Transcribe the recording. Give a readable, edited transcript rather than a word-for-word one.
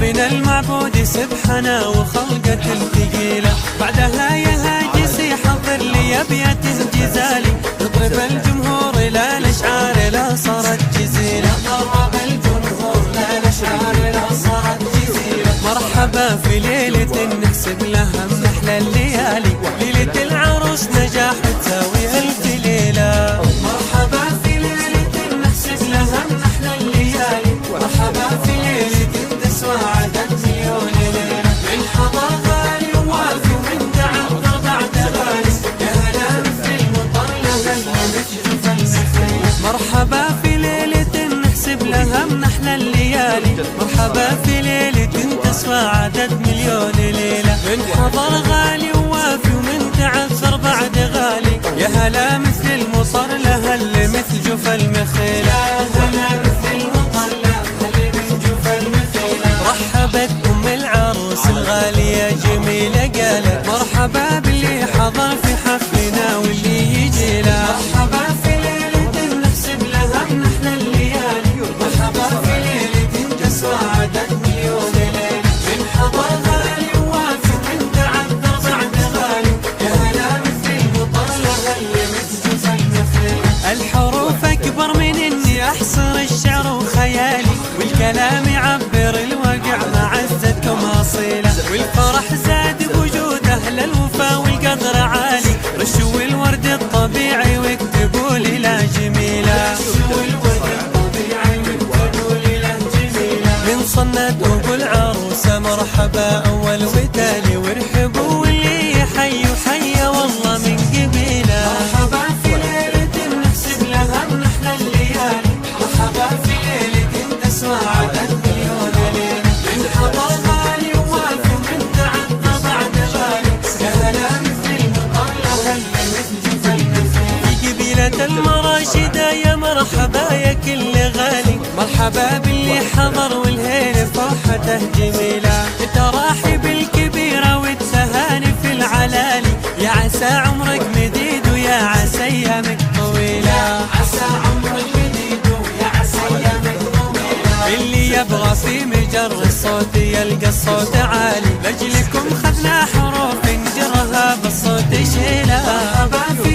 ربنا المعبود سبحانه وخلقة الثقيلة. بعدها يا هاجسي حضر لي أبيات جزالي تطرب الجمهور لا الأشعار لا صارت جزيلة. طرب الجمهور لا الأشعار لا صارت جزيلة. مرحبا في ليلة نحسب لها من أحلى الليالي، ليلة العروس نجاح تساوي ألف ليلة. مرحبا في ليلة نحسب لها من أحلى الليالي، مرحبا في ليلة تسوى عدد مليون ليلة. من حضر غالي ووافي ومن تعذر بعد غالي، يا هلا مثل المطر لها المجد فالمخيل. مرحبا في ليلة نحسب لها من أحلى الليالي، مرحبا في ليلة تسوى عدد مليون ليلة. من حضر غالي ووافي ومن تعذر بعد غالي، يا هلا مثل المطر لها اللي مثل جوف المخيل. يا هلا مثل المطر لها اللي مثل جوف المخيل. رحبت أم العروس الغالية جميلة قالت مرحبا باللي حضر في حفلنا واللي يجي له. مرحبا في ليلة نحسب لها من أحلى الليالي، مرحبا في ليلة تسوى عدد مليون ليلة. من حضر غالي ووافي من تعذر بعد غالي، يا هلا مثل المطر لها اللي مثل جوف المخيل. الحروف أكبر من إني أحصر الشعر وخيالي، والكلام يعبر الواقع مع عزتكم أصيلة. والفرح زاد بوجود أهل الوفا والقدر عالي، رشوا الورد الطبيعي واكتبوا ليلة جميلة. من صند أبو العروسة مرحبا أول وتالي، وارحبوا واللي يحيي وحيا والله من قبيلة. مرحبا في ليلة نحسب لها من أحلى الليالي، مرحبا في ليلة تسوى عدد مليون ليلة. من حضر غالي ووافي ومن تعذر بعد غالي، يا هلا مثل المطر لها اللي مثل جوف المخيل. في قبيلة المراشدة يا مرحبا يا كل غالي، مرحبا باللي حضر والهيل فرحته جميلة. التراحيب الكبيرة والتهاني في العلالي، يا عسى عمرك مديد ويا عسى أيامك طويلة. عسى عمرك مديد ويا عسى أيامك طويلة. اللي يبغى في مجر الصوت يلقى الصوت عالي، لأجلكم خذنا حروف نجرها بالصوت شيلة. مرحبا في